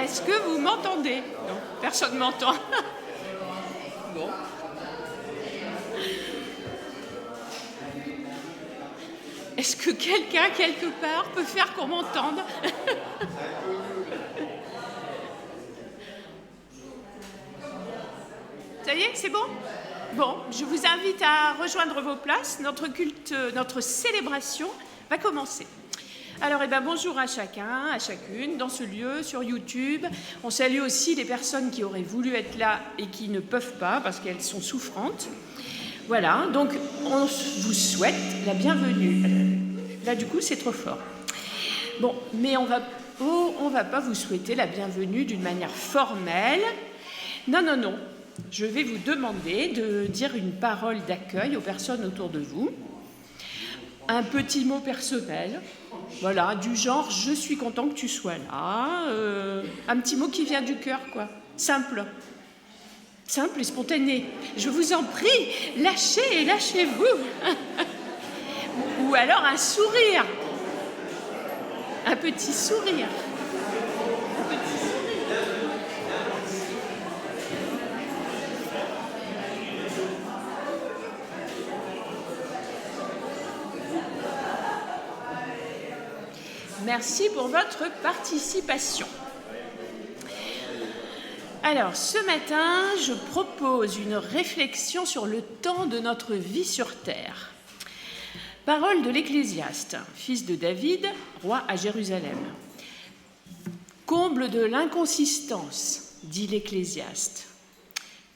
Est-ce que vous m'entendez? Non, personne ne m'entend. Bon. Est-ce que quelqu'un, quelque part, peut faire qu'on m'entende? Ça y est, c'est bon? Bon, je vous invite à rejoindre vos places. Notre culte, notre célébration va commencer. Alors, bonjour à chacun, à chacune, dans ce lieu, sur YouTube. On salue aussi les personnes qui auraient voulu être là et qui ne peuvent pas parce qu'elles sont souffrantes. Voilà, donc on vous souhaite la bienvenue. Là, du coup, c'est trop fort. Bon, mais on va pas vous souhaiter la bienvenue d'une manière formelle. Non, non, non. Je vais vous demander de dire une parole d'accueil aux personnes autour de vous. Un petit mot personnel, voilà, du genre « je suis content que tu sois là », un petit mot qui vient du cœur, quoi, simple et spontané. Je vous en prie, lâchez-vous. Ou alors un sourire, un petit sourire. Merci pour votre participation. Alors, ce matin, je propose une réflexion sur le temps de notre vie sur terre. Parole de l'Ecclésiaste, fils de David, roi à Jérusalem. Comble de l'inconsistance, dit l'Ecclésiaste.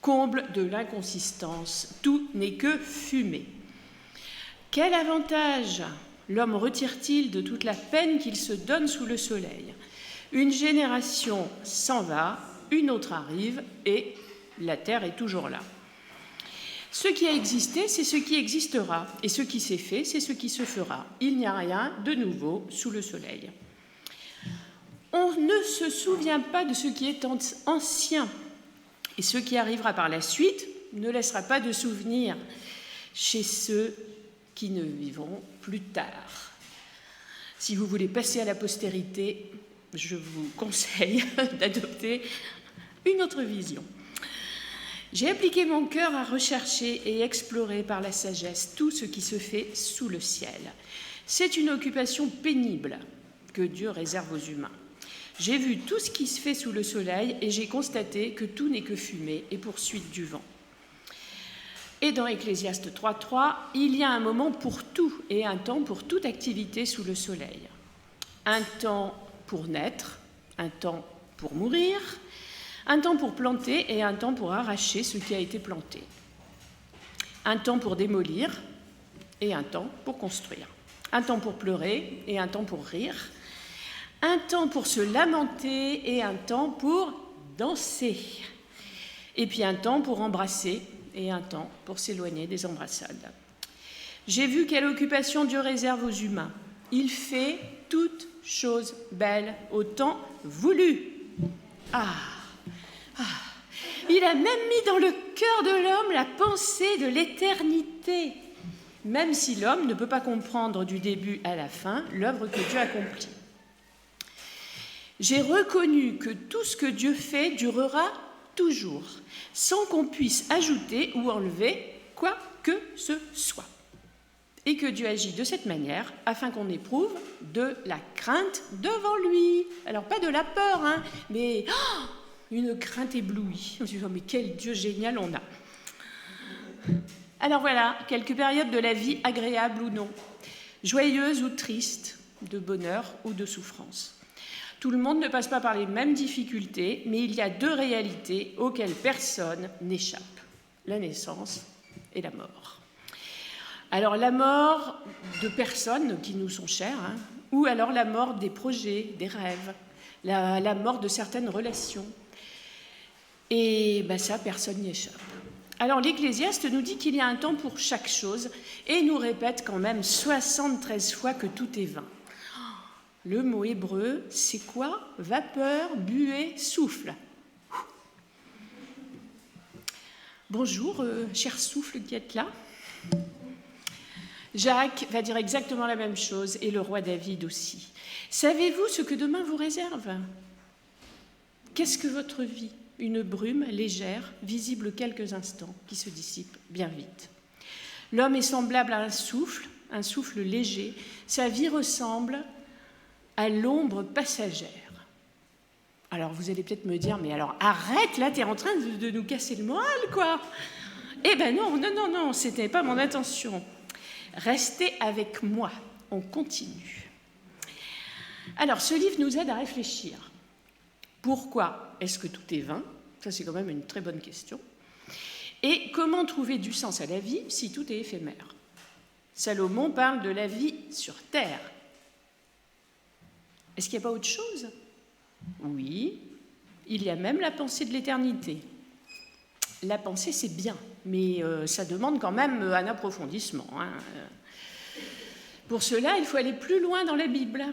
Comble de l'inconsistance, tout n'est que fumée. Quel avantage l'homme retire-t-il de toute la peine qu'il se donne sous le soleil? Une génération s'en va, une autre arrive, et la terre est toujours là. Ce qui a existé, c'est ce qui existera, et ce qui s'est fait, c'est ce qui se fera. Il n'y a rien de nouveau sous le soleil. On ne se souvient pas de ce qui est ancien, et ce qui arrivera par la suite ne laissera pas de souvenir chez ceux qui ne vivront plus tard. Si vous voulez passer à la postérité, je vous conseille d'adopter une autre vision. J'ai appliqué mon cœur à rechercher et explorer par la sagesse tout ce qui se fait sous le ciel. C'est une occupation pénible que Dieu réserve aux humains. J'ai vu tout ce qui se fait sous le soleil et j'ai constaté que tout n'est que fumée et poursuite du vent. Et dans Ecclésiaste 3.3, il y a un moment pour tout et un temps pour toute activité sous le soleil. Un temps pour naître, un temps pour mourir, un temps pour planter et un temps pour arracher ce qui a été planté. Un temps pour démolir et un temps pour construire. Un temps pour pleurer et un temps pour rire. Un temps pour se lamenter et un temps pour danser. Et puis un temps pour embrasser et un temps pour s'éloigner des embrassades. J'ai vu quelle occupation Dieu réserve aux humains. Il fait toutes choses belles au temps voulu. Il a même mis dans le cœur de l'homme la pensée de l'éternité, même si l'homme ne peut pas comprendre du début à la fin l'œuvre que Dieu accomplit. J'ai reconnu que tout ce que Dieu fait durera toujours, sans qu'on puisse ajouter ou enlever quoi que ce soit. Et que Dieu agit de cette manière afin qu'on éprouve de la crainte devant lui. Alors pas de la peur, mais une crainte éblouie. On se dit, mais quel Dieu génial on a. Alors voilà, quelques périodes de la vie agréables ou non, joyeuses ou tristes, de bonheur ou de souffrance. Tout le monde ne passe pas par les mêmes difficultés, mais il y a deux réalités auxquelles personne n'échappe, la naissance et la mort. Alors la mort de personnes qui nous sont chères, ou alors la mort des projets, des rêves, la mort de certaines relations. Et ça, personne n'y échappe. Alors l'Ecclésiaste nous dit qu'il y a un temps pour chaque chose et nous répète quand même 73 fois que tout est vain. Le mot hébreu, c'est quoi? Vapeur, buée, souffle. Bonjour, cher souffle qui êtes là. Jacques va dire exactement la même chose, et le roi David aussi. Savez-vous ce que demain vous réserve? Qu'est-ce que votre vie? Une brume légère, visible quelques instants, qui se dissipe bien vite. L'homme est semblable à un souffle léger. Sa vie ressemble à l'ombre passagère. Alors vous allez peut-être me dire, mais alors arrête, là, tu es en train de nous casser le moral, quoi. Eh ben non, c'était pas mon intention. Restez avec moi, on continue. Alors, ce livre nous aide à réfléchir. Pourquoi est-ce que tout est vain? Ça, c'est quand même une très bonne question. Et comment trouver du sens à la vie si tout est éphémère? Salomon parle de la vie sur terre. Est-ce qu'il n'y a pas autre chose? Oui, il y a même la pensée de l'éternité. La pensée, c'est bien, mais ça demande quand même un approfondissement. Pour cela, il faut aller plus loin dans la Bible,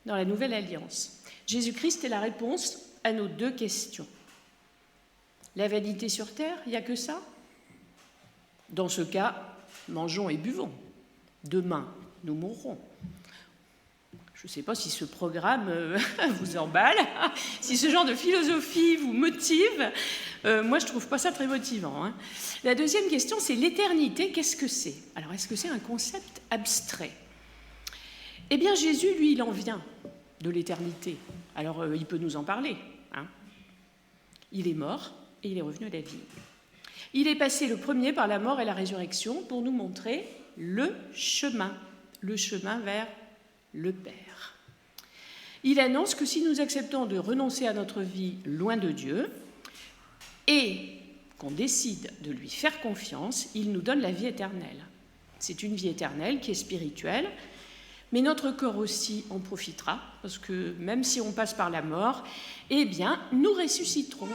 dans la Nouvelle Alliance. Jésus-Christ est la réponse à nos deux questions. La vanité sur terre, il n'y a que ça? Dans ce cas, mangeons et buvons. Demain, nous mourrons. Je ne sais pas si ce programme vous emballe, si ce genre de philosophie vous motive. Moi, je ne trouve pas ça très motivant. La deuxième question, c'est l'éternité. Qu'est-ce que c'est? Alors, est-ce que c'est un concept abstrait? Eh bien, Jésus, lui, il en vient de l'éternité. Alors, il peut nous en parler. Il est mort et il est revenu à la vie. Il est passé le premier par la mort et la résurrection pour nous montrer le chemin vers le Père. Il annonce que si nous acceptons de renoncer à notre vie loin de Dieu et qu'on décide de lui faire confiance, il nous donne la vie éternelle. C'est une vie éternelle qui est spirituelle, mais notre corps aussi en profitera, parce que même si on passe par la mort, eh bien, nous ressusciterons.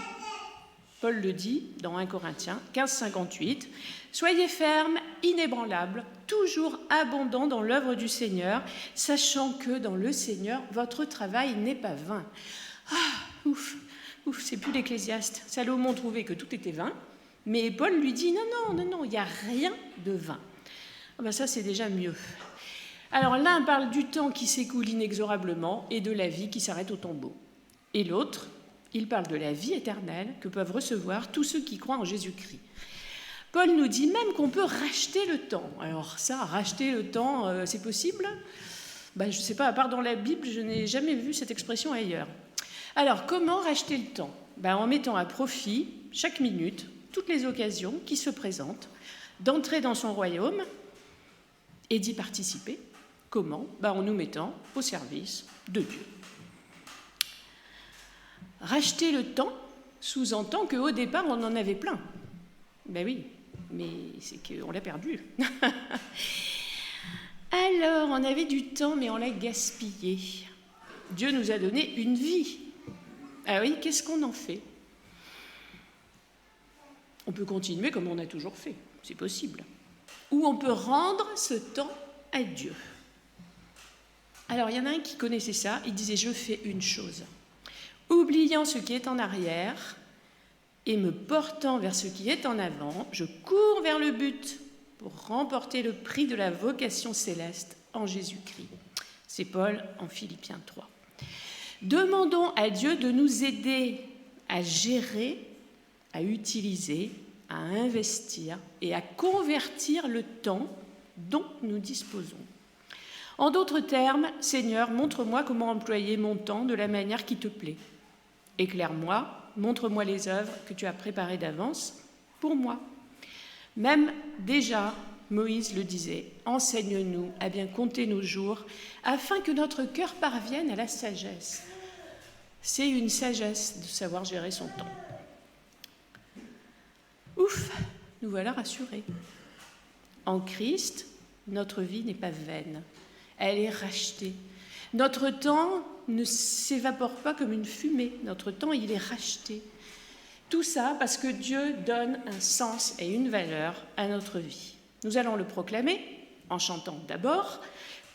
Paul le dit dans 1 Corinthiens 15, 58, « Soyez fermes, inébranlables, toujours abondants dans l'œuvre du Seigneur, sachant que dans le Seigneur, votre travail n'est pas vain. » Ouf, c'est plus l'Ecclésiaste. Salomon trouvait que tout était vain, mais Paul lui dit « Non, il n'y a rien de vain. » Ça, c'est déjà mieux. Alors l'un parle du temps qui s'écoule inexorablement et de la vie qui s'arrête au tombeau. Et l'autre, il parle de la vie éternelle que peuvent recevoir tous ceux qui croient en Jésus-Christ. Paul nous dit même qu'on peut racheter le temps. Alors ça, racheter le temps, c'est possible? Je ne sais pas, à part dans la Bible, je n'ai jamais vu cette expression ailleurs. Alors, comment racheter le temps? En mettant à profit, chaque minute, toutes les occasions qui se présentent, d'entrer dans son royaume et d'y participer. Comment? En nous mettant au service de Dieu. Racheter le temps sous-entend qu'au départ, on en avait plein. Oui, mais c'est qu'on l'a perdu. Alors, on avait du temps, mais on l'a gaspillé. Dieu nous a donné une vie. Ah oui, qu'est-ce qu'on en fait? On peut continuer comme on a toujours fait, c'est possible. Ou on peut rendre ce temps à Dieu. Alors, il y en a un qui connaissait ça, il disait « Je fais une chose. Oubliant ce qui est en arrière et me portant vers ce qui est en avant, je cours vers le but pour remporter le prix de la vocation céleste en Jésus-Christ. » C'est Paul en Philippiens 3. Demandons à Dieu de nous aider à gérer, à utiliser, à investir et à convertir le temps dont nous disposons. En d'autres termes, Seigneur, montre-moi comment employer mon temps de la manière qui te plaît. Éclaire-moi, montre-moi les œuvres que tu as préparées d'avance pour moi. Même déjà, Moïse le disait, « Enseigne-nous à bien compter nos jours, afin que notre cœur parvienne à la sagesse. » C'est une sagesse de savoir gérer son temps. Ouf, nous voilà rassurés. En Christ, notre vie n'est pas vaine. Elle est rachetée. Notre temps ne s'évapore pas comme une fumée. Notre temps, il est racheté. Tout ça parce que Dieu donne un sens et une valeur à notre vie. Nous allons le proclamer en chantant d'abord,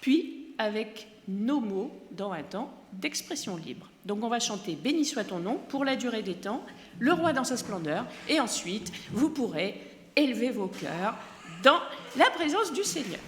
puis avec nos mots dans un temps d'expression libre. Donc on va chanter « Béni soit ton nom » pour la durée des temps, le roi dans sa splendeur, et ensuite vous pourrez élever vos cœurs dans la présence du Seigneur.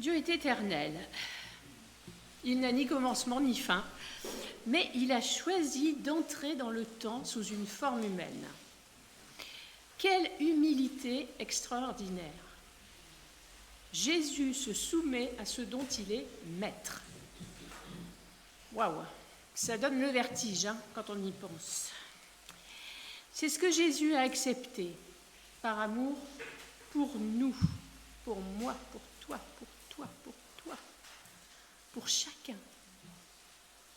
Dieu est éternel. Il n'a ni commencement ni fin, mais il a choisi d'entrer dans le temps sous une forme humaine. Quelle humilité extraordinaire! Jésus se soumet à ce dont il est maître. Waouh, ça donne le vertige quand on y pense. C'est ce que Jésus a accepté par amour pour nous, pour moi, pour toi, pour chacun.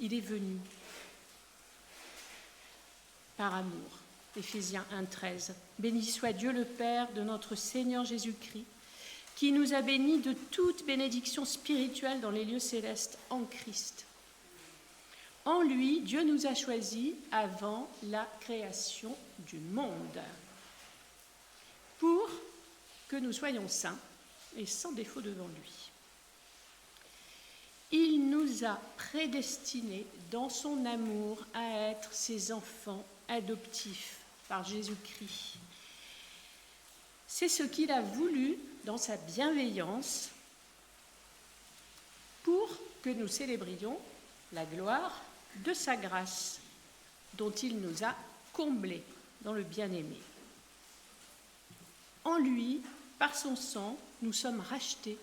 Il est venu par amour. Éphésiens 1,13. Béni soit Dieu le Père de notre Seigneur Jésus-Christ, qui nous a bénis de toute bénédiction spirituelle dans les lieux célestes en Christ. En lui, Dieu nous a choisis avant la création du monde, pour que nous soyons saints et sans défaut devant lui. Il nous a prédestinés dans son amour à être ses enfants adoptifs par Jésus-Christ. C'est ce qu'il a voulu dans sa bienveillance pour que nous célébrions la gloire de sa grâce dont il nous a comblés dans le bien-aimé. En lui, par son sang, nous sommes rachetés,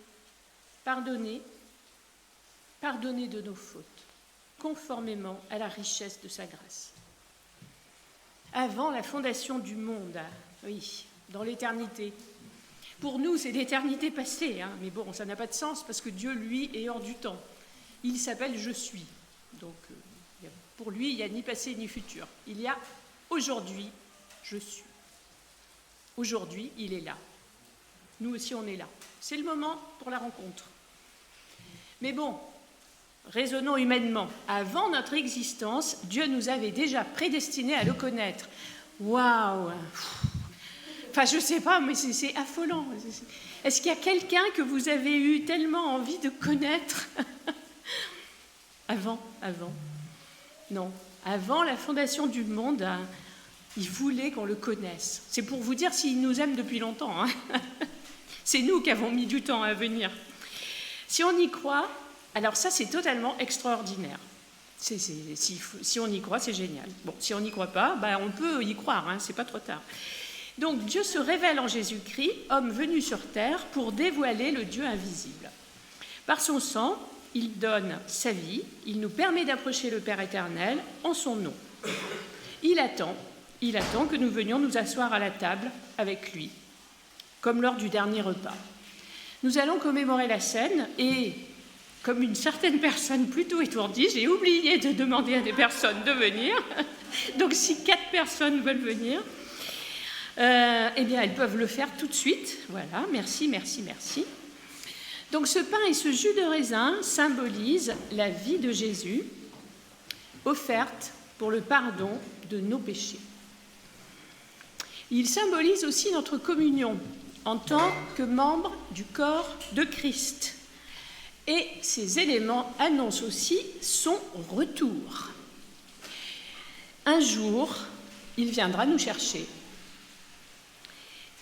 pardonnés de nos fautes, conformément à la richesse de sa grâce. Avant la fondation du monde, oui, dans l'éternité. Pour nous, c'est l'éternité passée, mais bon, ça n'a pas de sens parce que Dieu, lui, est hors du temps. Il s'appelle « Je suis ». Donc, pour lui, il n'y a ni passé ni futur. Il y a aujourd'hui, je suis. Aujourd'hui, il est là. Nous aussi, on est là. C'est le moment pour la rencontre. Mais bon, raisonnons humainement. Avant notre existence, Dieu nous avait déjà prédestinés à le connaître. Waouh! Enfin, je ne sais pas, mais c'est affolant. Est-ce qu'il y a quelqu'un que vous avez eu tellement envie de connaître? Avant. Non. Avant la fondation du monde, il voulait qu'on le connaisse. C'est pour vous dire s'il nous aime depuis longtemps. C'est nous qui avons mis du temps à venir. Si on y croit, alors ça, c'est totalement extraordinaire. Si on y croit, c'est génial. Bon, si on n'y croit pas, on peut y croire, c'est pas trop tard. Donc, Dieu se révèle en Jésus-Christ, homme venu sur terre, pour dévoiler le Dieu invisible. Par son sang, il donne sa vie, il nous permet d'approcher le Père éternel en son nom. Il attend que nous venions nous asseoir à la table avec lui, comme lors du dernier repas. Nous allons commémorer la scène et, comme une certaine personne plutôt étourdie, j'ai oublié de demander à des personnes de venir. Donc, si 4 personnes veulent venir, eh bien, elles peuvent le faire tout de suite. Voilà, merci. Donc, ce pain et ce jus de raisin symbolisent la vie de Jésus, offerte pour le pardon de nos péchés. Il symbolise aussi notre communion en tant que membres du corps de Christ. Et ces éléments annoncent aussi son retour. Un jour, il viendra nous chercher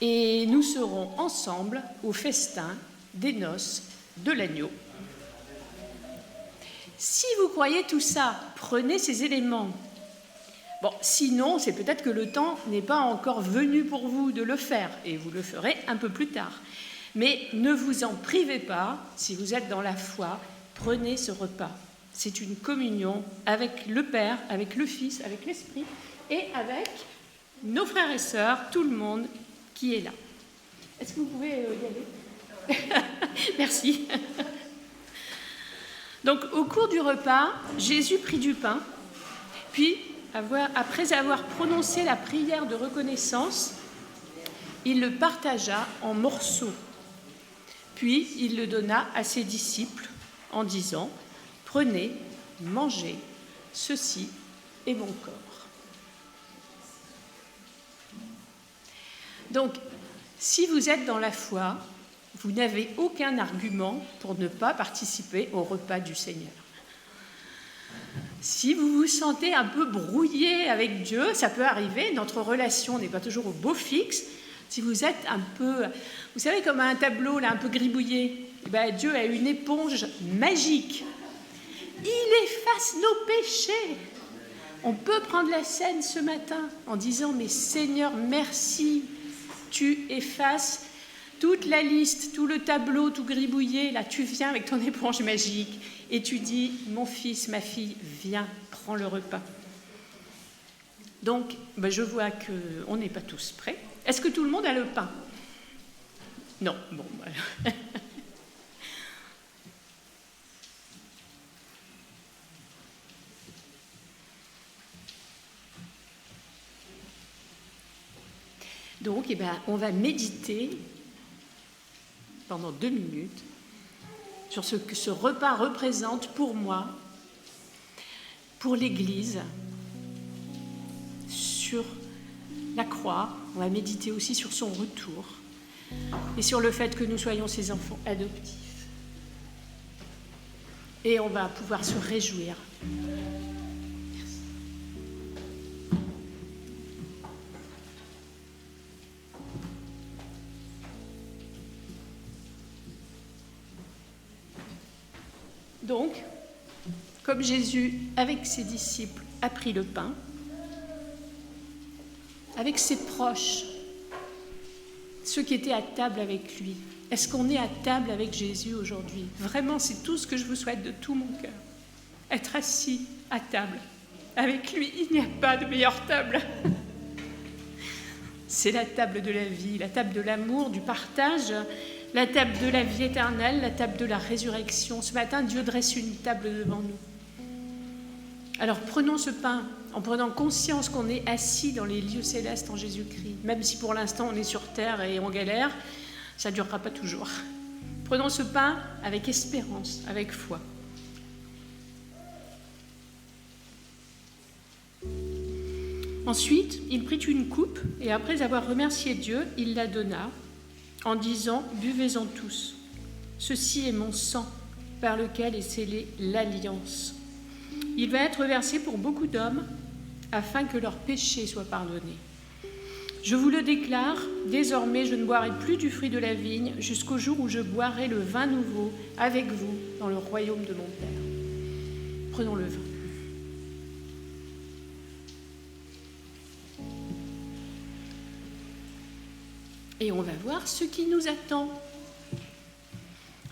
et nous serons ensemble au festin des noces de l'agneau. Si vous croyez tout ça, prenez ces éléments. Bon, sinon, c'est peut-être que le temps n'est pas encore venu pour vous de le faire, et vous le ferez un peu plus tard. Mais ne vous en privez pas, si vous êtes dans la foi, prenez ce repas. C'est une communion avec le Père, avec le Fils, avec l'Esprit, et avec nos frères et sœurs, tout le monde qui est là. Est-ce que vous pouvez y aller ? Merci. Donc, au cours du repas, Jésus prit du pain, puis, après avoir prononcé la prière de reconnaissance, il le partagea en morceaux. Puis, il le donna à ses disciples en disant « Prenez, mangez, ceci est mon corps. » Donc, si vous êtes dans la foi, vous n'avez aucun argument pour ne pas participer au repas du Seigneur. Si vous vous sentez un peu brouillé avec Dieu, ça peut arriver, notre relation n'est pas toujours au beau fixe, Si vous êtes un peu, vous savez, comme un tableau là, un peu gribouillé, Dieu a une éponge magique. Il efface nos péchés. On peut prendre la scène ce matin en disant « Mais Seigneur, merci, tu effaces toute la liste, tout le tableau, tout gribouillé. Là, tu viens avec ton éponge magique et tu dis « Mon fils, ma fille, viens, prends le repas. » Donc, je vois qu'on n'est pas tous prêts. Est-ce que tout le monde a le pain? Non, bon, voilà. Donc, on va méditer pendant 2 minutes sur ce que ce repas représente pour moi, pour l'Église, sur la croix. On va méditer aussi sur son retour et sur le fait que nous soyons ses enfants adoptifs. Et on va pouvoir se réjouir. Donc, comme Jésus, avec ses disciples, a pris le pain, avec ses proches, ceux qui étaient à table avec lui, est-ce qu'on est à table avec Jésus aujourd'hui? Vraiment, c'est tout ce que je vous souhaite de tout mon cœur. Être assis à table avec lui, il n'y a pas de meilleure table. C'est la table de la vie, la table de l'amour, du partage, la table de la vie éternelle, la table de la résurrection. Ce matin, Dieu dresse une table devant nous. Alors prenons ce pain en prenant conscience qu'on est assis dans les lieux célestes en Jésus-Christ. Même si pour l'instant on est sur terre et on galère, ça ne durera pas toujours. Prenons ce pain avec espérance, avec foi. Ensuite, il prit une coupe et après avoir remercié Dieu, il la donna en disant « Buvez-en tous, ceci est mon sang par lequel est scellée l'alliance. Il va être versé pour beaucoup d'hommes afin que leurs péchés soient pardonnés. Je vous le déclare, désormais je ne boirai plus du fruit de la vigne jusqu'au jour où je boirai le vin nouveau avec vous dans le royaume de mon Père. » Prenons le vin. Et on va voir ce qui nous attend.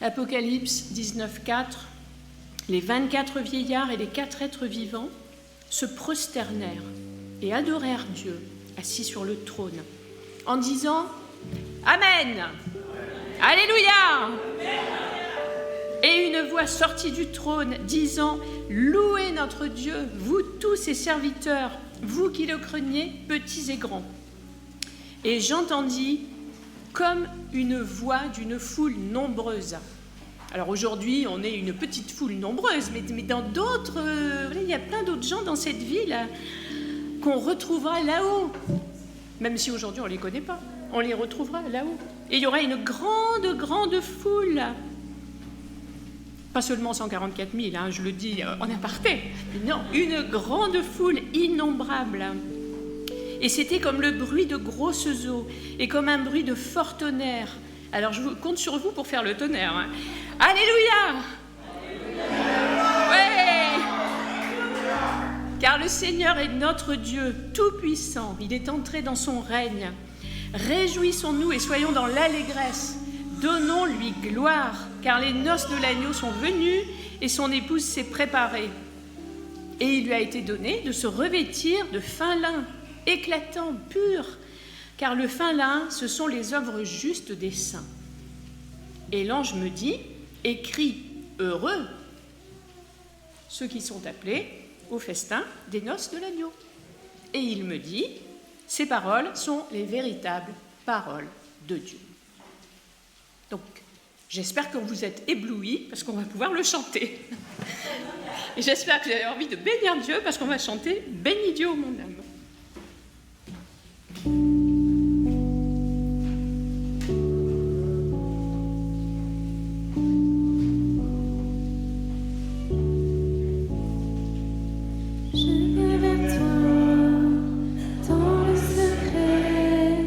Apocalypse 19:4. Les 24 vieillards et les 4 êtres vivants se prosternèrent et adorèrent Dieu, assis sur le trône, en disant « Amen ! Alléluia ! » Et une voix sortit du trône, disant « Louez notre Dieu, vous tous ses serviteurs, vous qui le craignez, petits et grands. » Et j'entendis comme une voix d'une foule nombreuse. Alors aujourd'hui, on est une petite foule nombreuse, mais dans d'autres, il y a plein d'autres gens dans cette ville qu'on retrouvera là-haut. Même si aujourd'hui on ne les connaît pas, on les retrouvera là-haut. Et il y aura une grande foule. Pas seulement 144 000, je le dis en aparté. Non, une grande foule innombrable. Et c'était comme le bruit de grosses eaux et comme un bruit de fort tonnerre. Alors je compte sur vous pour faire le tonnerre. Alléluia! Ouais! Car le Seigneur est notre Dieu tout-puissant. Il est entré dans son règne. Réjouissons-nous et soyons dans l'allégresse. Donnons-lui gloire, car les noces de l'agneau sont venues et son épouse s'est préparée. Et il lui a été donné de se revêtir de fin lin, éclatant, pur, car le fin lin, ce sont les œuvres justes des saints. Et l'ange me dit, écris heureux ceux qui sont appelés au festin des noces de l'agneau. Et il me dit, ces paroles sont les véritables paroles de Dieu. Donc, j'espère que vous êtes éblouis parce qu'on va pouvoir le chanter. Et j'espère que vous avez envie de bénir Dieu parce qu'on va chanter « Bénis Dieu, mon âme ». Je vais vers toi, dans le secret,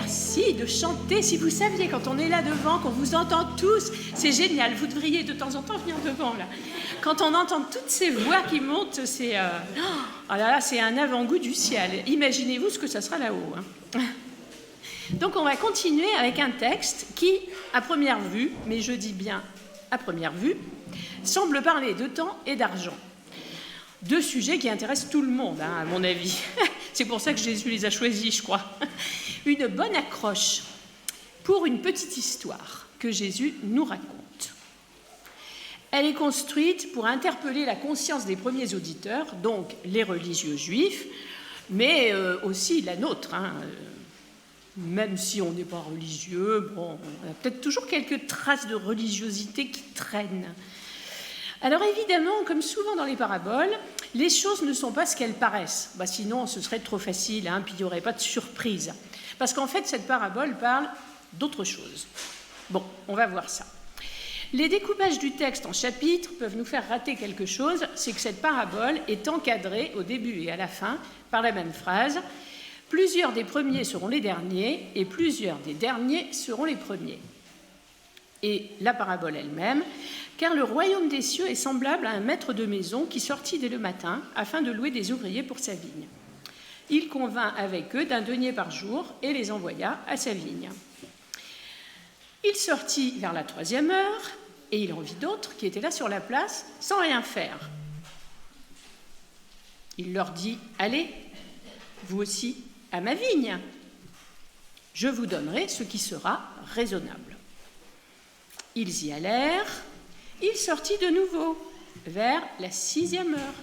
merci de chanter. Si vous saviez, quand on est là devant, qu'on vous entend tous, c'est génial. Vous devriez de temps en temps venir devant, là. Quand on entend toutes ces voix qui montent, c'est oh là là, c'est un avant-goût du ciel. Imaginez-vous ce que ça sera là-haut. Hein. Donc on va continuer avec un texte qui, à première vue, mais je dis bien à première vue, semble parler de temps et d'argent. Deux sujets qui intéressent tout le monde, hein, à mon avis. C'est pour ça que Jésus les a choisis, je crois. Une bonne accroche pour une petite histoire que Jésus nous raconte. Elle est construite pour interpeller la conscience des premiers auditeurs, donc les religieux juifs, mais aussi la nôtre. Hein. Même si on n'est pas religieux, bon, on a peut-être toujours quelques traces de religiosité qui traînent. Alors évidemment, comme souvent dans les paraboles, les choses ne sont pas ce qu'elles paraissent. Sinon, ce serait trop facile, hein, puis il n'y aurait pas de surprise. Parce qu'en fait, cette parabole parle d'autre chose. Bon, on va voir ça. Les découpages du texte en chapitres peuvent nous faire rater quelque chose, c'est que cette parabole est encadrée au début et à la fin par la même phrase. Plusieurs des premiers seront les derniers, et plusieurs des derniers seront les premiers. Et la parabole elle-même, car le royaume des cieux est semblable à un maître de maison qui sortit dès le matin afin de louer des ouvriers pour sa vigne. Il convint avec eux d'un denier par jour et les envoya à sa vigne. Il sortit vers la 3e heure et il en vit d'autres qui étaient là sur la place sans rien faire. Il leur dit « Allez, vous aussi, à ma vigne. Je vous donnerai ce qui sera raisonnable. » Ils y allèrent. Il sortit de nouveau vers la 6e heure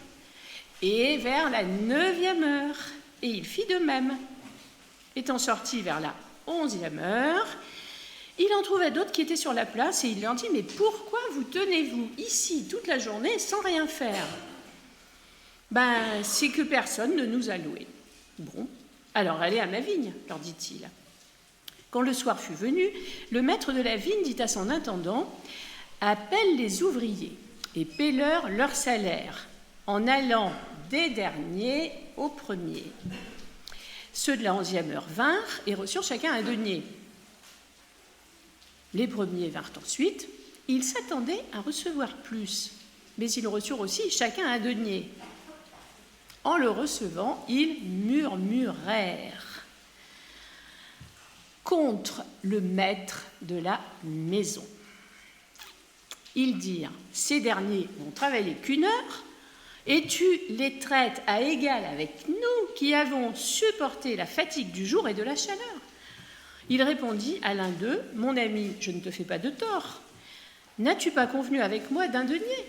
et vers la 9e heure, et il fit de même. Étant sorti vers la 11e heure, il en trouva d'autres qui étaient sur la place et il leur dit « Mais pourquoi vous tenez-vous ici toute la journée sans rien faire ?»« C'est que personne ne nous a loués. »« Bon, alors allez à ma vigne, leur dit-il. » Quand le soir fut venu, le maître de la vigne dit à son intendant « Appelle les ouvriers et paie-leur leur salaire, en allant des derniers aux premiers. » Ceux de la 11e heure vinrent et reçurent chacun un denier. Les premiers vinrent ensuite. Ils s'attendaient à recevoir plus, mais ils reçurent aussi chacun un denier. En le recevant, ils murmurèrent contre le maître de la maison. Ils dirent « Ces derniers n'ont travaillé qu'1 heure, et tu les traites à égal avec nous qui avons supporté la fatigue du jour et de la chaleur. » Il répondit à l'un d'eux « Mon ami, je ne te fais pas de tort. N'as-tu pas convenu avec moi d'un denier ?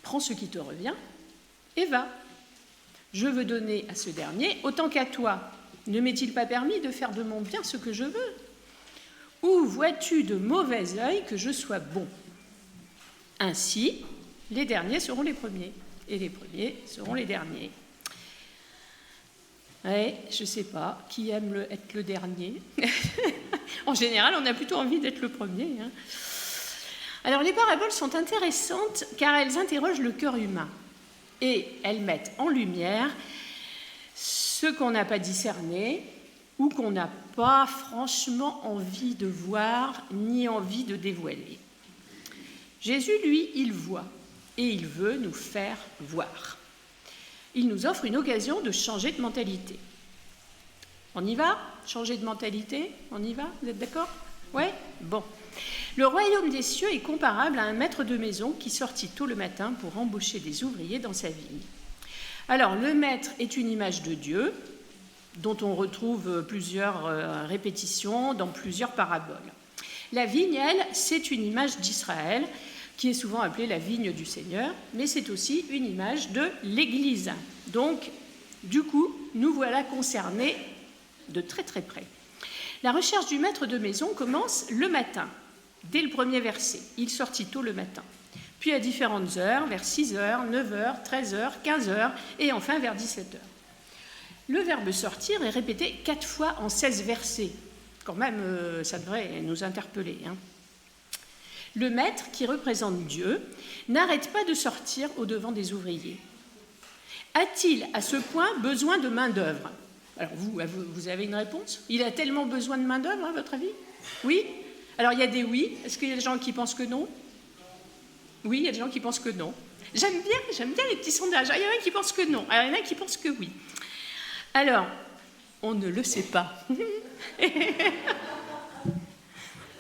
Prends ce qui te revient et va. Je veux donner à ce dernier autant qu'à toi. Ne m'est-il pas permis de faire de mon bien ce que je veux ? Ou vois-tu de mauvais œil que je sois bon ? Ainsi, les derniers seront les premiers, et les premiers seront les derniers. » Ouais, je ne sais pas, qui aime être le dernier ? En général, on a plutôt envie d'être le premier. Hein. Alors, les paraboles sont intéressantes car elles interrogent le cœur humain et elles mettent en lumière ce qu'on n'a pas discerné ou qu'on n'a pas franchement envie de voir ni envie de dévoiler. Jésus, lui, il voit et il veut nous faire voir. Il nous offre une occasion de changer de mentalité. On y va ? Changer de mentalité ? On y va ? Vous êtes d'accord ? Ouais ? Bon. Le royaume des cieux est comparable à un maître de maison qui sortit tôt le matin pour embaucher des ouvriers dans sa vigne. Alors, le maître est une image de Dieu, dont on retrouve plusieurs répétitions dans plusieurs paraboles. La vigne, elle, c'est une image d'Israël, qui est souvent appelée la vigne du Seigneur, mais c'est aussi une image de l'Église. Donc, du coup, nous voilà concernés de très très près. La recherche du maître de maison commence le matin, dès le premier verset. Il sortit tôt le matin, puis à différentes heures, vers 6 heures, 9 heures, 13 heures, 15 heures, et enfin vers 17 heures. Le verbe « sortir » est répété 4 fois en 16 versets. Quand même, ça devrait nous interpeller. Hein. Le maître, qui représente Dieu, n'arrête pas de sortir au-devant des ouvriers. A-t-il à ce point besoin de main-d'œuvre ? Alors vous avez une réponse? Il a tellement besoin de main-d'œuvre, à votre avis? Oui? Alors il y a des oui. Est-ce qu'il y a des gens qui pensent que non? Oui, il y a des gens qui pensent que non. J'aime bien les petits sondages. Il y en a qui pensent que non. Alors, il y en a qui pensent que oui. Alors, on ne le sait pas.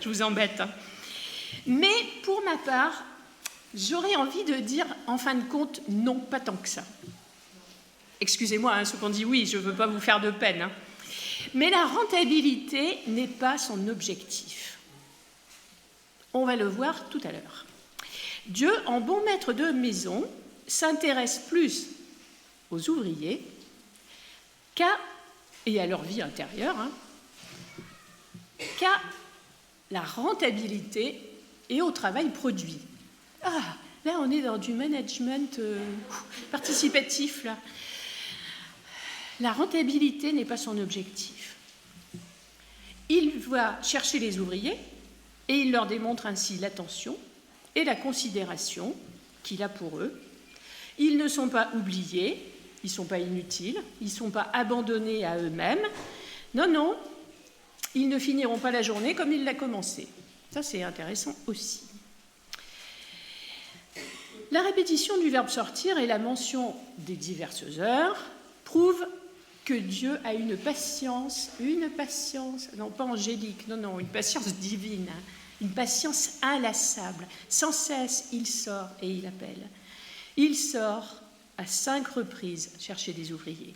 Je vous embête. Hein. Mais pour ma part, j'aurais envie de dire, en fin de compte, non, pas tant que ça. Excusez-moi, hein, ceux qui ont dit oui, je ne veux pas vous faire de peine. Hein. Mais la rentabilité n'est pas son objectif. On va le voir tout à l'heure. Dieu, en bon maître de maison, s'intéresse plus aux ouvriers et à leur vie intérieure, hein, qu'à la rentabilité et au travail produit. Ah, là on est dans du management participatif, là. La rentabilité n'est pas son objectif. Il va chercher les ouvriers et il leur démontre ainsi l'attention et la considération qu'il a pour eux. Ils ne sont pas oubliés, ils ne sont pas inutiles, ils ne sont pas abandonnés à eux-mêmes. Non, non, ils ne finiront pas la journée comme ils l'ont commencé. Ça, c'est intéressant aussi. La répétition du verbe sortir et la mention des diverses heures prouvent que Dieu a une patience, non pas angélique, non, une patience divine, hein. Une patience inlassable. Sans cesse, il sort et il appelle. Il sort à 5 reprises chercher des ouvriers.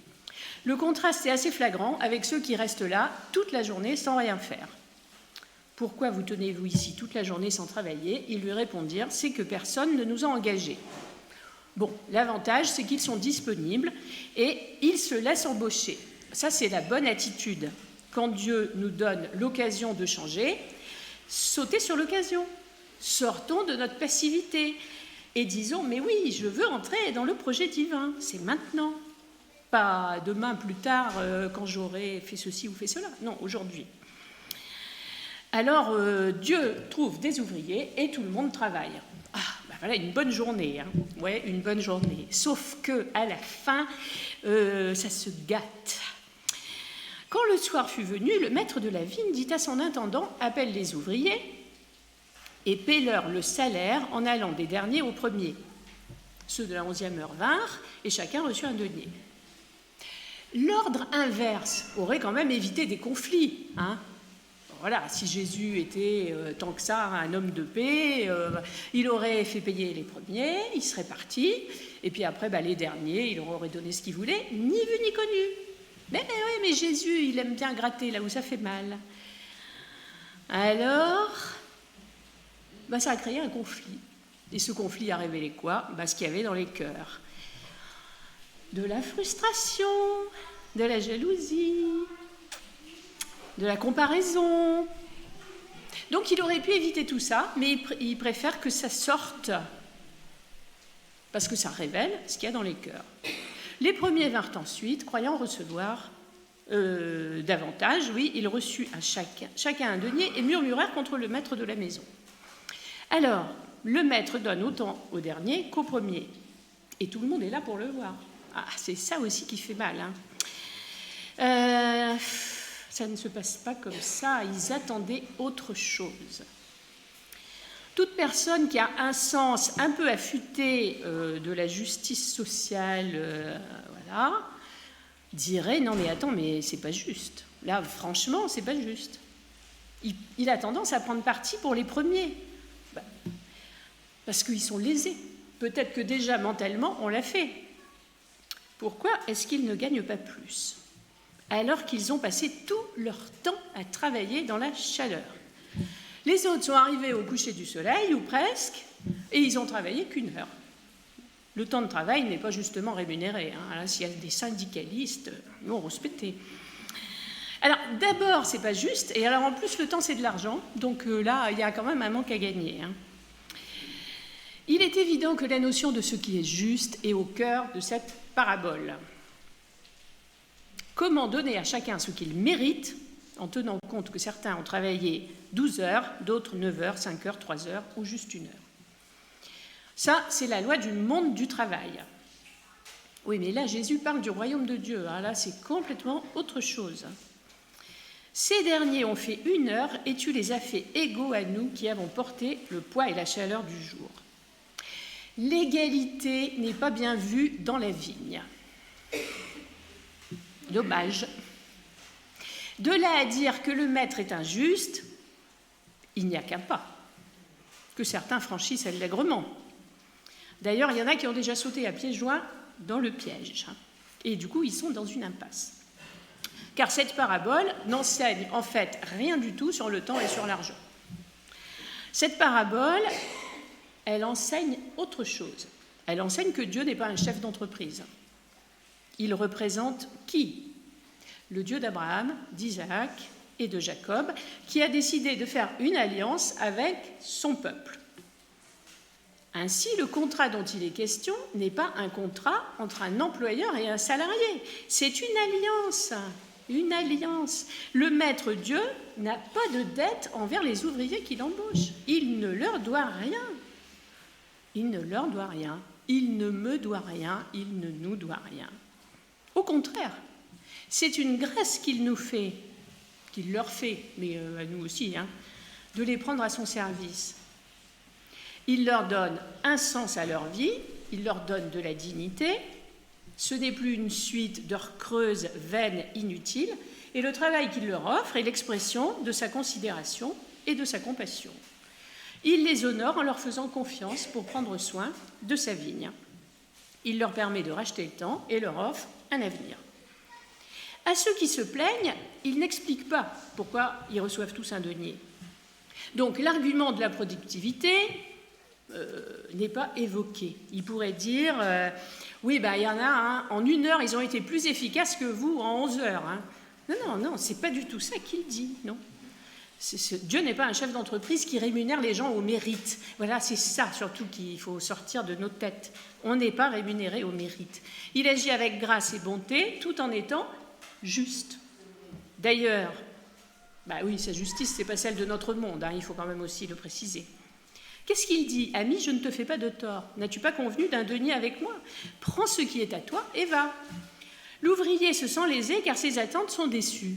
Le contraste est assez flagrant avec ceux qui restent là toute la journée sans rien faire. Pourquoi vous tenez-vous ici toute la journée sans travailler? Ils lui répondirent, c'est que personne ne nous a engagés. Bon, l'avantage, c'est qu'ils sont disponibles et ils se laissent embaucher. Ça, c'est la bonne attitude. Quand Dieu nous donne l'occasion de changer, sautez sur l'occasion. Sortons de notre passivité et disons, mais oui, je veux entrer dans le projet divin. C'est maintenant. Pas demain, plus tard, quand j'aurai fait ceci ou fait cela. Non, aujourd'hui. Alors, Dieu trouve des ouvriers et tout le monde travaille. Ah, ben voilà, une bonne journée. Hein. Ouais, une bonne journée. Sauf que à la fin, ça se gâte. Quand le soir fut venu, le maître de la vigne dit à son intendant, appelle les ouvriers et paie-leur le salaire en allant des derniers aux premiers. Ceux de la 11e heure vinrent et chacun reçut un denier. L'ordre inverse aurait quand même évité des conflits. Hein. Voilà, si Jésus était tant que ça un homme de paix, il aurait fait payer les premiers, il serait parti, et puis après les derniers, il leur aurait donné ce qu'il voulait, ni vu ni connu. Mais Jésus, il aime bien gratter là où ça fait mal. Alors, ça a créé un conflit. Et ce conflit a révélé quoi? Ce qu'il y avait dans les cœurs. De la frustration, de la jalousie, de la comparaison. Donc il aurait pu éviter tout ça, mais il préfère que ça sorte, parce que ça révèle ce qu'il y a dans les cœurs. Les premiers vinrent ensuite, croyant recevoir davantage. Oui, ils reçurent à chacun un denier et murmurèrent contre le maître de la maison. Alors, le maître donne autant au dernier qu'au premier. Et tout le monde est là pour le voir. Ah, c'est ça aussi qui fait mal. Hein. Ça ne se passe pas comme ça. Ils attendaient autre chose. Toute personne qui a un sens un peu affûté de la justice sociale, dirait non mais attends, mais c'est pas juste. Là, franchement, c'est pas juste. Il a tendance à prendre parti pour les premiers, parce qu'ils sont lésés. Peut-être que déjà mentalement, on l'a fait. Pourquoi est-ce qu'ils ne gagnent pas plus, alors qu'ils ont passé tout leur temps à travailler dans la chaleur? Les autres sont arrivés au coucher du soleil, ou presque, et ils n'ont travaillé qu'1 heure. Le temps de travail n'est pas justement rémunéré. Hein. Là, s'il y a des syndicalistes, nous, on respecte. Alors, d'abord, c'est pas juste, et alors en plus, le temps, c'est de l'argent, donc là, il y a quand même un manque à gagner. Hein. Il est évident que la notion de ce qui est juste est au cœur de cette parabole. Comment donner à chacun ce qu'il mérite, en tenant compte que certains ont travaillé 12 heures, d'autres 9 heures, 5 heures, 3 heures, ou juste 1 heure. Ça, c'est la loi du monde du travail. Oui, mais là, Jésus parle du royaume de Dieu. Là, c'est complètement autre chose. Ces derniers ont fait 1 heure et tu les as fait égaux à nous qui avons porté le poids et la chaleur du jour. L'égalité n'est pas bien vue dans la vigne. Dommage. De là à dire que le maître est injuste, il n'y a qu'un pas, que certains franchissent allègrement. D'ailleurs, il y en a qui ont déjà sauté à pieds joints dans le piège. Et du coup, ils sont dans une impasse. Car cette parabole n'enseigne en fait rien du tout sur le temps et sur l'argent. Cette parabole, elle enseigne autre chose. Elle enseigne que Dieu n'est pas un chef d'entreprise. Il représente qui ? Le Dieu d'Abraham, d'Isaac et de Jacob, qui a décidé de faire une alliance avec son peuple. Ainsi, le contrat dont il est question n'est pas un contrat entre un employeur et un salarié. C'est une alliance. Une alliance. Le maître Dieu n'a pas de dette envers les ouvriers qu'il embauche. Il ne leur doit rien. Il ne leur doit rien. Il ne me doit rien. Il ne nous doit rien. Au contraire, c'est une grâce qu'il nous fait, qu'il leur fait, mais à nous aussi, de les prendre à son service. Il leur donne un sens à leur vie, il leur donne de la dignité. Ce n'est plus une suite d'heures creuses, vaines, inutiles, et le travail qu'il leur offre est l'expression de sa considération et de sa compassion. Il les honore en leur faisant confiance pour prendre soin de sa vigne. Il leur permet de racheter le temps et leur offre un avenir. À ceux qui se plaignent, il n'explique pas pourquoi ils reçoivent tous un denier. Donc l'argument de la productivité n'est pas évoqué. Il pourrait dire oui, il y en a, en 1 heure, ils ont été plus efficaces que vous en 11 heures. Non, c'est pas du tout ça qu'il dit, non. Dieu n'est pas un chef d'entreprise qui rémunère les gens au mérite. Voilà, c'est ça surtout qu'il faut sortir de nos têtes. On n'est pas rémunéré au mérite. Il agit avec grâce et bonté tout en étant juste. D'ailleurs, oui, sa justice, ce n'est pas celle de notre monde, il faut quand même aussi le préciser. Qu'est-ce qu'il dit ? Ami, je ne te fais pas de tort. N'as-tu pas convenu d'un denier avec moi ? Prends ce qui est à toi et va. L'ouvrier se sent lésé car ses attentes sont déçues.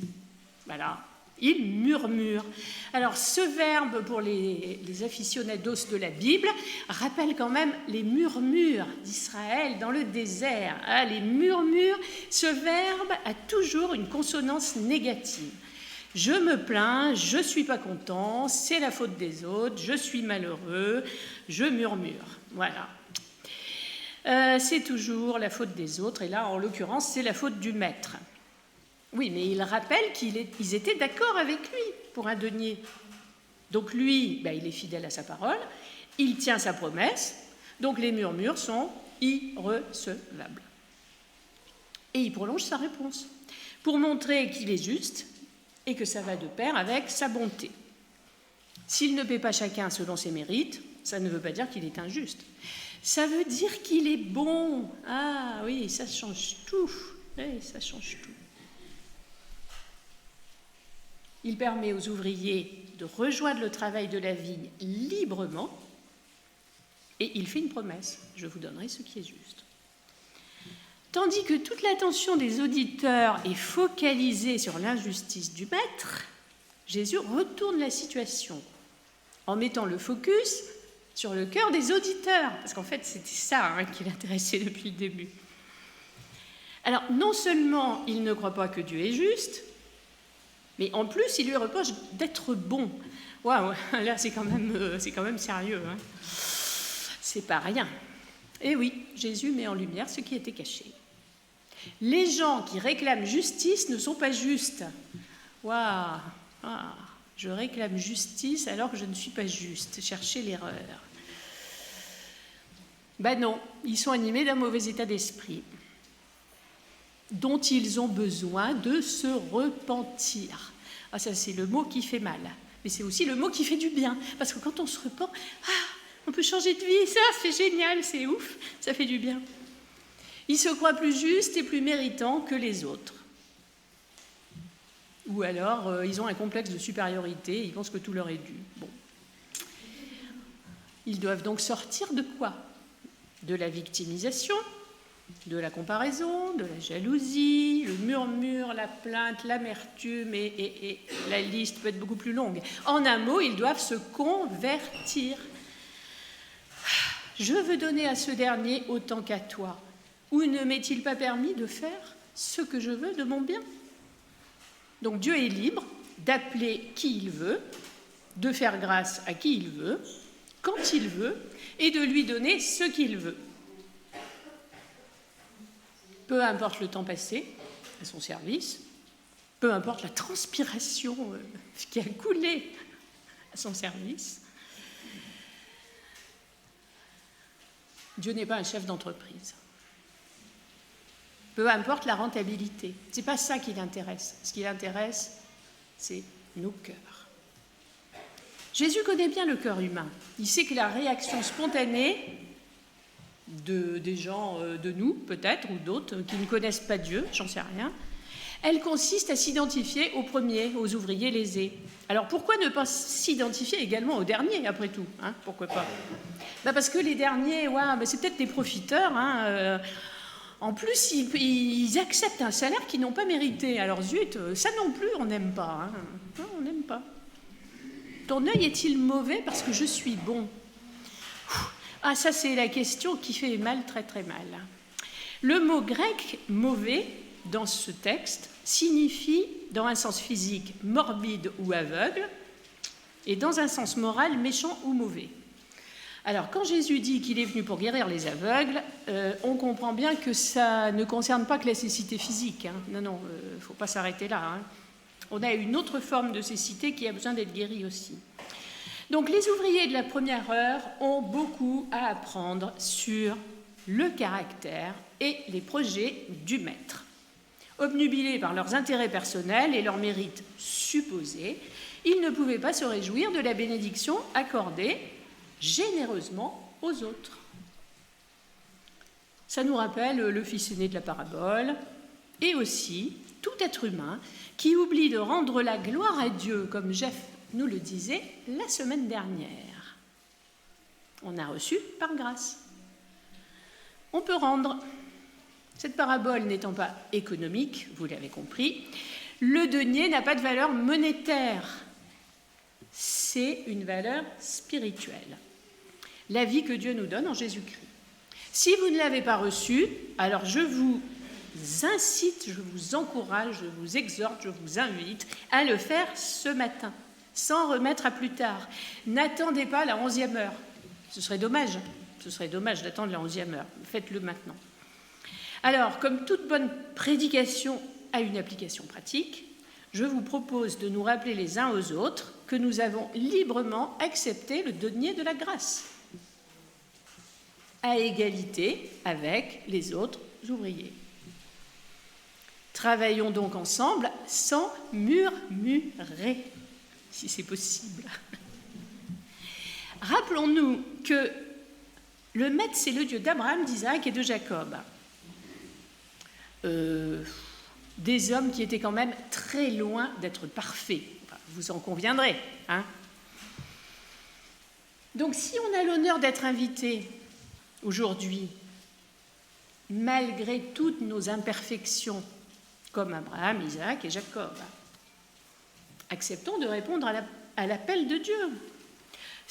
Voilà, il murmure. Alors, ce verbe pour les aficionados de la Bible rappelle quand même les murmures d'Israël dans le désert. Les murmures, ce verbe a toujours une consonance négative. Je me plains, je ne suis pas content, c'est la faute des autres, je suis malheureux, je murmure. Voilà. C'est toujours la faute des autres, et là, en l'occurrence, c'est la faute du maître. Oui, mais il rappelle qu'ils étaient d'accord avec lui pour un denier. Donc lui, il est fidèle à sa parole, il tient sa promesse, donc les murmures sont irrecevables. Et il prolonge sa réponse pour montrer qu'il est juste et que ça va de pair avec sa bonté. S'il ne paie pas chacun selon ses mérites, ça ne veut pas dire qu'il est injuste. Ça veut dire qu'il est bon. Ah oui, ça change tout. Oui, ça change tout. Il permet aux ouvriers de rejoindre le travail de la vigne librement et il fait une promesse. Je vous donnerai ce qui est juste. Tandis que toute l'attention des auditeurs est focalisée sur l'injustice du maître, Jésus retourne la situation en mettant le focus sur le cœur des auditeurs, parce qu'en fait c'était ça qui l'intéressait depuis le début. Alors non seulement il ne croit pas que Dieu est juste, mais en plus il lui reproche d'être bon. Waouh, là c'est quand même sérieux. C'est pas rien. Et oui, Jésus met en lumière ce qui était caché. Les gens qui réclament justice ne sont pas justes. Waouh, je réclame justice alors que je ne suis pas juste. Cherchez l'erreur. Non, ils sont animés d'un mauvais état d'esprit dont ils ont besoin de se repentir. Ça c'est le mot qui fait mal, mais c'est aussi le mot qui fait du bien, parce que quand on se repent, on peut changer de vie, ça c'est génial, c'est ouf, ça fait du bien. Ils se croient plus justes et plus méritants que les autres. Ou alors, ils ont un complexe de supériorité, ils pensent que tout leur est dû. Bon. Ils doivent donc sortir de quoi ? De la victimisation, de la comparaison, de la jalousie, le murmure, la plainte, l'amertume, et la liste peut être beaucoup plus longue. En un mot, ils doivent se convertir. Je veux donner à ce dernier autant qu'à toi. Ou ne m'est-il pas permis de faire ce que je veux de mon bien? Donc Dieu est libre d'appeler qui il veut, de faire grâce à qui il veut, quand il veut, et de lui donner ce qu'il veut. Peu importe le temps passé à son service, peu importe la transpiration qui a coulé à son service, Dieu n'est pas un chef d'entreprise. Peu importe la rentabilité, ce n'est pas ça qui l'intéresse. Ce qui l'intéresse, c'est nos cœurs. Jésus connaît bien le cœur humain. Il sait que la réaction spontanée des gens de nous, peut-être, ou d'autres, qui ne connaissent pas Dieu, j'en sais rien, elle consiste à s'identifier aux premiers, aux ouvriers lésés. Alors pourquoi ne pas s'identifier également aux derniers, après tout, hein? Pourquoi pas? Parce que les derniers, c'est peut-être des profiteurs, hein, en plus, ils acceptent un salaire qu'ils n'ont pas mérité. Alors zut, ça non plus, on n'aime pas. Hein. Non, on n'aime pas. Ton œil est-il mauvais parce que je suis bon? Ah, ça c'est la question qui fait mal, très très mal. Le mot grec « mauvais » dans ce texte signifie, dans un sens physique, morbide ou aveugle, et dans un sens moral, méchant ou mauvais. Alors, quand Jésus dit qu'il est venu pour guérir les aveugles, on comprend bien que ça ne concerne pas que la cécité physique. Hein. Non, il ne faut pas s'arrêter là. Hein. On a une autre forme de cécité qui a besoin d'être guérie aussi. Donc, les ouvriers de la première heure ont beaucoup à apprendre sur le caractère et les projets du maître. Obnubilés par leurs intérêts personnels et leurs mérites supposés, ils ne pouvaient pas se réjouir de la bénédiction accordée généreusement aux autres. Ça nous rappelle le fils aîné de la parabole, et aussi tout être humain qui oublie de rendre la gloire à Dieu, comme Jeff nous le disait la semaine dernière. On a reçu par grâce. On peut rendre. Cette parabole n'étant pas économique, vous l'avez compris, le denier n'a pas de valeur monétaire. C'est une valeur spirituelle. La vie que Dieu nous donne en Jésus-Christ. Si vous ne l'avez pas reçue, alors je vous incite, je vous encourage, je vous exhorte, je vous invite à le faire ce matin, sans remettre à plus tard. N'attendez pas la 11e heure. Ce serait dommage d'attendre la 11e heure. Faites-le maintenant. Alors, comme toute bonne prédication a une application pratique, je vous propose de nous rappeler les uns aux autres que nous avons librement accepté le denier de la grâce, à égalité avec les autres ouvriers. Travaillons donc ensemble sans murmurer, si c'est possible. Rappelons-nous que le Maître, c'est le Dieu d'Abraham, d'Isaac et de Jacob. Des hommes qui étaient quand même très loin d'être parfaits. Enfin, vous en conviendrez. Hein ? Donc, si on a l'honneur d'être invité aujourd'hui, malgré toutes nos imperfections, comme Abraham, Isaac et Jacob, acceptons de répondre à l'appel de Dieu,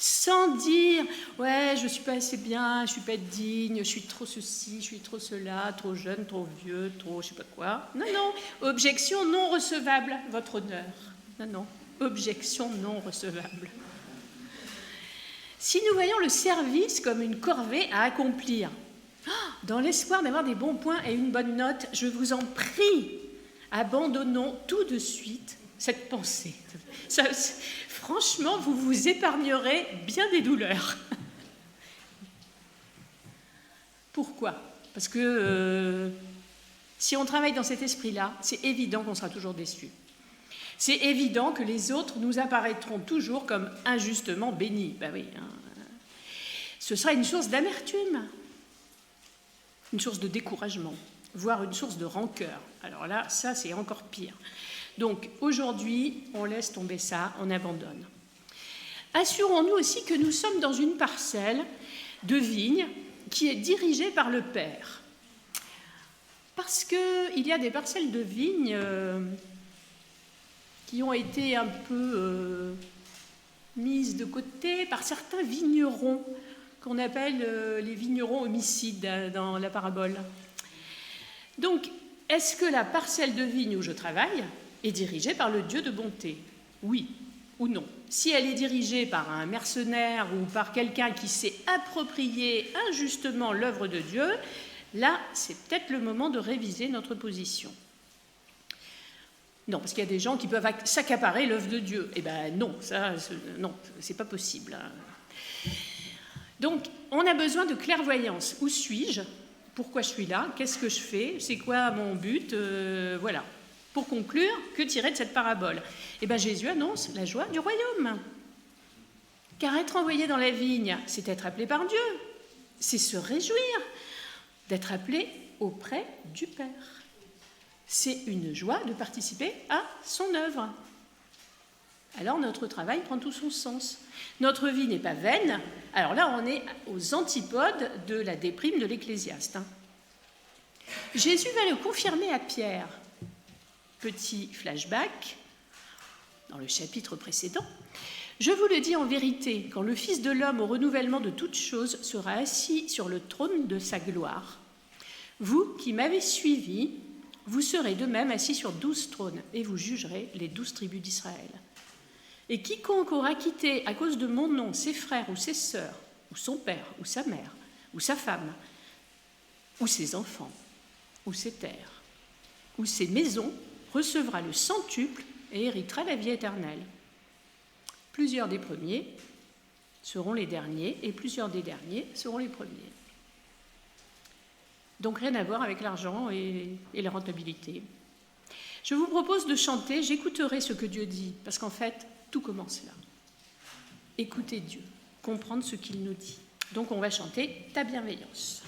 sans dire « ouais, je ne suis pas assez bien, je ne suis pas digne, je suis trop ceci, je suis trop cela, trop jeune, trop vieux, trop je ne sais pas quoi ». Non, objection non recevable, votre honneur. Non, objection non recevable. Si nous voyons le service comme une corvée à accomplir, dans l'espoir d'avoir des bons points et une bonne note, je vous en prie, abandonnons tout de suite cette pensée. Franchement, vous vous épargnerez bien des douleurs. Pourquoi ? Parce que si on travaille dans cet esprit-là, c'est évident qu'on sera toujours déçu. C'est évident que les autres nous apparaîtront toujours comme injustement bénis. Ben oui, hein. Ce sera une source d'amertume, une source de découragement, voire une source de rancœur. Alors là, ça, c'est encore pire. Donc, aujourd'hui, on laisse tomber ça, on abandonne. Assurons-nous aussi que nous sommes dans une parcelle de vigne qui est dirigée par le Père. Parce qu'il y a des parcelles de vignes qui ont été un peu mises de côté par certains vignerons, qu'on appelle les vignerons homicides dans la parabole. Donc, est-ce que la parcelle de vigne où je travaille est dirigée par le Dieu de bonté? Oui ou non? Si elle est dirigée par un mercenaire ou par quelqu'un qui s'est approprié injustement l'œuvre de Dieu, là, c'est peut-être le moment de réviser notre position. Non, parce qu'il y a des gens qui peuvent s'accaparer l'œuvre de Dieu. Eh bien non, non, c'est pas possible. Donc, on a besoin de clairvoyance. Où suis-je? Pourquoi je suis là? Qu'est-ce que je fais? C'est quoi mon but? Voilà. Pour conclure, que tirer de cette parabole? Eh bien, Jésus annonce la joie du royaume. Car être envoyé dans la vigne, c'est être appelé par Dieu. C'est se réjouir d'être appelé auprès du Père. C'est une joie de participer à son œuvre. Alors notre travail prend tout son sens. Notre vie n'est pas vaine. Alors là, on est aux antipodes de la déprime de l'Ecclésiaste. Jésus va le confirmer à Pierre. Petit flashback dans le chapitre précédent. Je vous le dis en vérité, quand le Fils de l'homme au renouvellement de toutes choses sera assis sur le trône de sa gloire, vous qui m'avez suivi, vous serez de même assis sur 12 trônes et vous jugerez les 12 tribus d'Israël. Et quiconque aura quitté à cause de mon nom ses frères ou ses sœurs, ou son père, ou sa mère, ou sa femme, ou ses enfants, ou ses terres, ou ses maisons, recevra le centuple et héritera la vie éternelle. Plusieurs des premiers seront les derniers, et plusieurs des derniers seront les premiers. Donc rien à voir avec l'argent et la rentabilité. Je vous propose de chanter « J'écouterai ce que Dieu dit », parce qu'en fait, tout commence là. Écouter Dieu, comprendre ce qu'il nous dit. Donc on va chanter « Ta bienveillance ».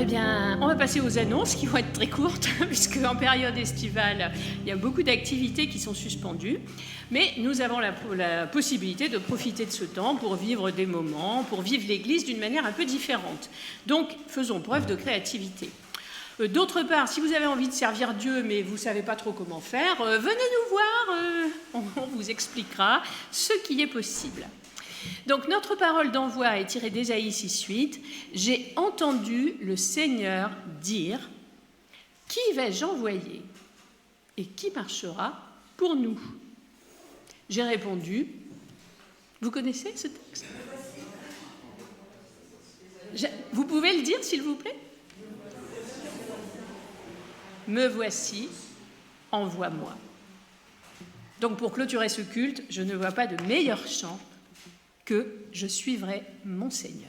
Eh bien, on va passer aux annonces qui vont être très courtes, puisque en période estivale, il y a beaucoup d'activités qui sont suspendues. Mais nous avons la possibilité de profiter de ce temps pour vivre des moments, pour vivre l'Église d'une manière un peu différente. Donc, faisons preuve de créativité. D'autre part, si vous avez envie de servir Dieu, mais vous ne savez pas trop comment faire, venez nous voir, on vous expliquera ce qui est possible. Donc, notre parole d'envoi est tirée d'Ésaïe 6:8. « J'ai entendu le Seigneur dire, qui vais-je envoyer et qui marchera pour nous ?» J'ai répondu, vous connaissez ce texte? Vous pouvez le dire, s'il vous plaît? Me voici, envoie-moi. Donc, pour clôturer ce culte, je ne vois pas de meilleur chant que je suivrai mon Seigneur.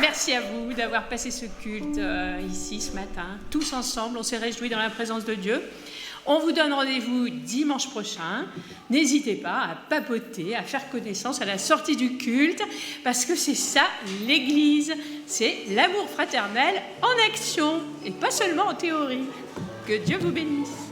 Merci à vous d'avoir passé ce culte ici ce matin. Tous ensemble, on s'est réjouis dans la présence de Dieu. On vous donne rendez-vous dimanche prochain. N'hésitez pas à papoter, à faire connaissance à la sortie du culte, parce que c'est ça l'Église, c'est l'amour fraternel en action, et pas seulement en théorie. Que Dieu vous bénisse.